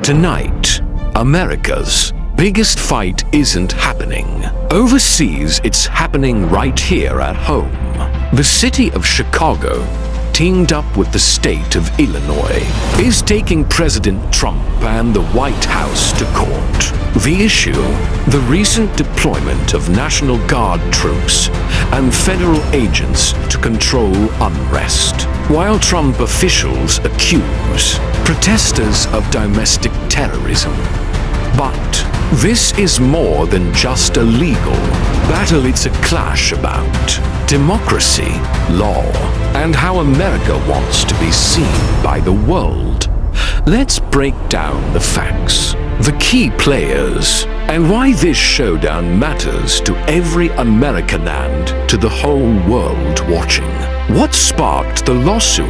Tonight, America's biggest fight isn't happening overseas, it's happening right here at home. The city of Chicago, teamed up with the state of Illinois, is taking President Trump and the White House to court. The issue, the recent deployment of National Guard troops and federal agents to control unrest, while Trump officials accuse protesters of domestic terrorism. But this is more than just a legal battle, it's a clash about democracy, law, and how America wants to be seen by the world. Let's break down the facts, the key players, and why this showdown matters to every American and to the whole world watching. What sparked the lawsuit?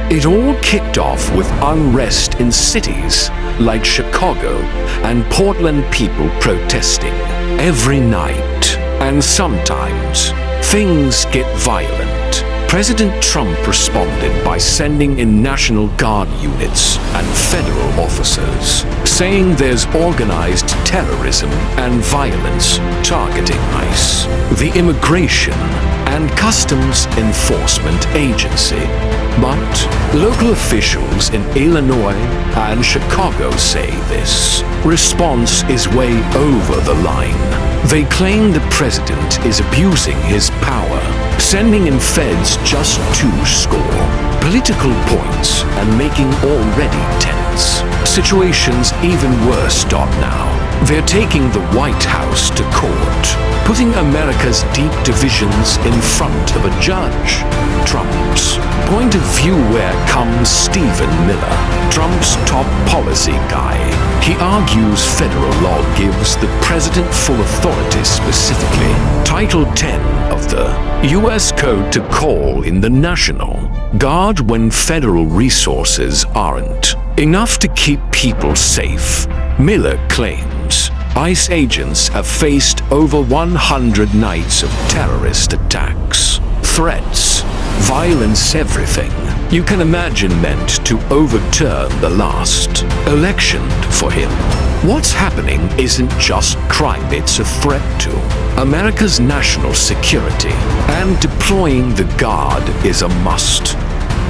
It all kicked off with unrest in cities like Chicago and Portland, people protesting every night. And sometimes things get violent. President Trump responded by sending in National Guard units and federal officers, saying there's organized terrorism and violence targeting ICE, the Immigration and Customs Enforcement Agency. But local officials in Illinois and Chicago say this response is way over the line. They claim the president is abusing his power, sending in feds just to score political points and making already tense situations even worse. Now, they're taking the White House to court, putting America's deep divisions in front of a judge. Trump's point of view. Where comes Stephen Miller, Trump's top policy guy. He argues federal law gives the president full authority, specifically Title 10 of the U.S. Code, to call in the National Guard when federal resources aren't enough to keep people safe. Miller claims ICE agents have faced over 100 nights of terrorist attacks, threats, violence, everything you can imagine meant to overturn the last election for him. What's happening isn't just crime, it's a threat to America's national security, and deploying the Guard is a must.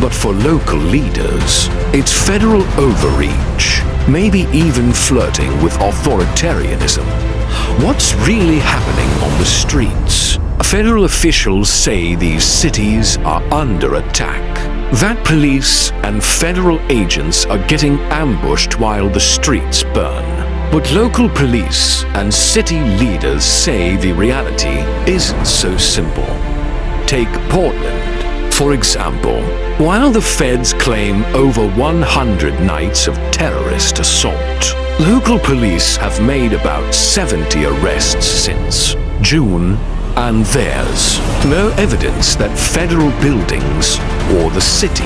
But for local leaders, it's federal overreach, maybe even flirting with authoritarianism. What's really happening on the streets? Federal officials say these cities are under attack, that police and federal agents are getting ambushed while the streets burn. But local police and city leaders say the reality isn't so simple. Take Portland, for example. While the feds claim over 100 nights of terrorist assault, local police have made about 70 arrests since June, and there's no evidence that federal buildings or the city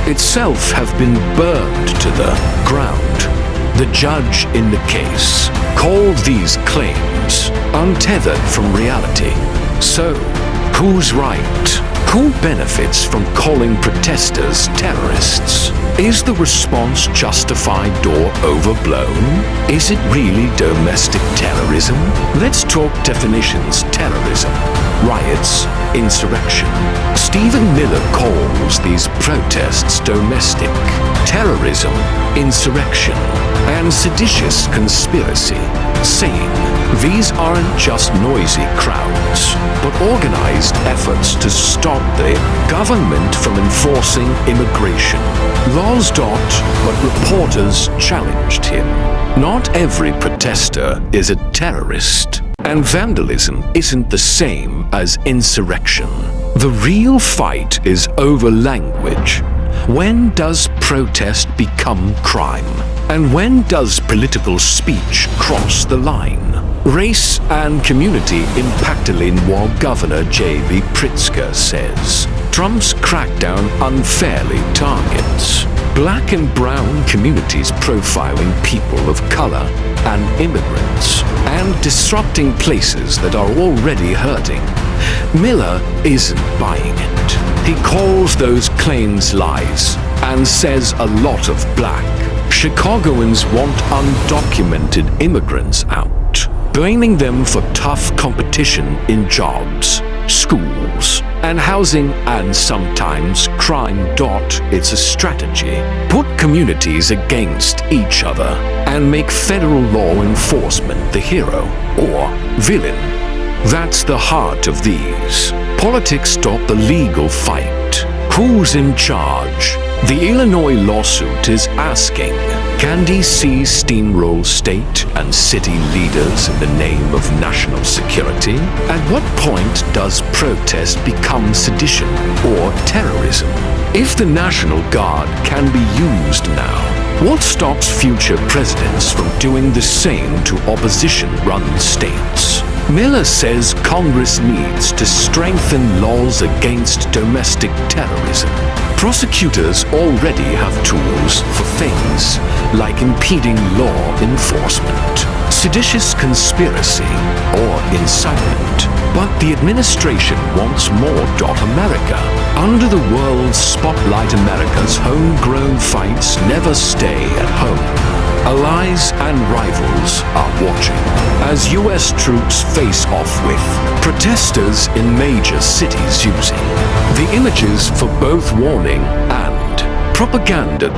itself have been burned to the ground. The judge in the case called these claims untethered from reality. So, who's right? Who benefits from calling protesters terrorists? Is the response justified or overblown? Is it really domestic terrorism? Let's talk definitions. Terrorism, riots, insurrection. Stephen Miller calls these protests domestic terrorism, insurrection, and seditious conspiracy, saying these aren't just noisy crowds, but organized efforts to stop the government from enforcing immigration laws. But reporters challenged him. Not every protester is a terrorist, and vandalism isn't the same as insurrection. The real fight is over language. When does protest become crime? And when does political speech cross the line? Race and community impact. Illinois Governor J.B. Pritzker says Trump's crackdown unfairly targets Black and brown communities, profiling people of color and immigrants, and disrupting places that are already hurting. Miller isn't buying it. He calls those claims lies and says a lot of Black Chicagoans want undocumented immigrants out, blaming them for tough competition in jobs, schools, and housing, and sometimes crime. It's a strategy. Put communities against each other and make federal law enforcement the hero or villain. That's the heart of these. Politics. The legal fight. Who's in charge? The Illinois lawsuit is asking, can DC steamroll state and city leaders in the name of national security? At what point does protest become sedition or terrorism? If the National Guard can be used now, what stops future presidents from doing the same to opposition-run states? Miller says Congress needs to strengthen laws against domestic terrorism. Prosecutors already have tools for things like impeding law enforcement, seditious conspiracy, or incitement. But the administration wants more. America. Under the world's spotlight, America's homegrown fights never stay at home. Allies and rivals are watching as U.S. troops face off with protesters in major cities using the images for both warning and propaganda.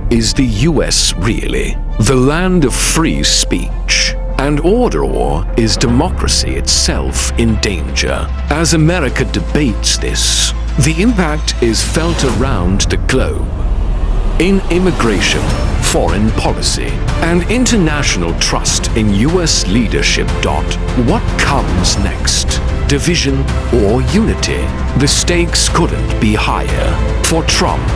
Is the U.S. really the land of free speech and order, or is democracy itself in danger? As America debates this, the impact is felt around the globe. In immigration, foreign policy, and international trust in U.S. leadership. What comes next? Division or unity? The stakes couldn't be higher. For Trump,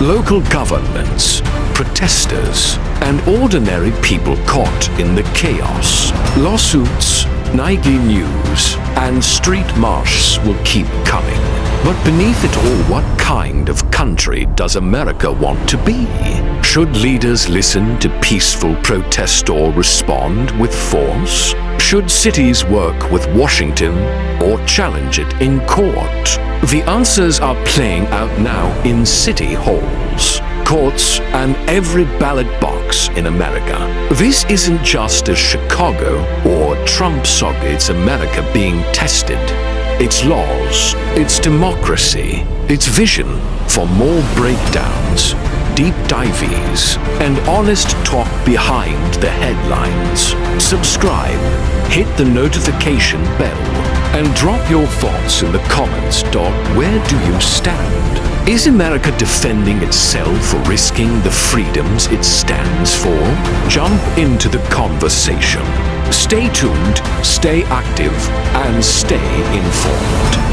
local governments, protesters, and ordinary people caught in the chaos. Lawsuits, nightly news, and street marches will keep coming. But beneath it all, what kind of country does America want to be? Should leaders listen to peaceful protest or respond with force? Should cities work with Washington or challenge it in court? The answers are playing out now in city halls, courts, and every ballot box in America. This isn't just a Chicago or Trump saga, it's America being tested. Its laws, its democracy, its vision for more breakdowns, deep dives, and honest talk behind the headlines. Subscribe, hit the notification bell, and drop your thoughts in the comments. Where do you stand? Is America defending itself or risking the freedoms it stands for? Jump into the conversation. Stay tuned, stay active, and stay informed.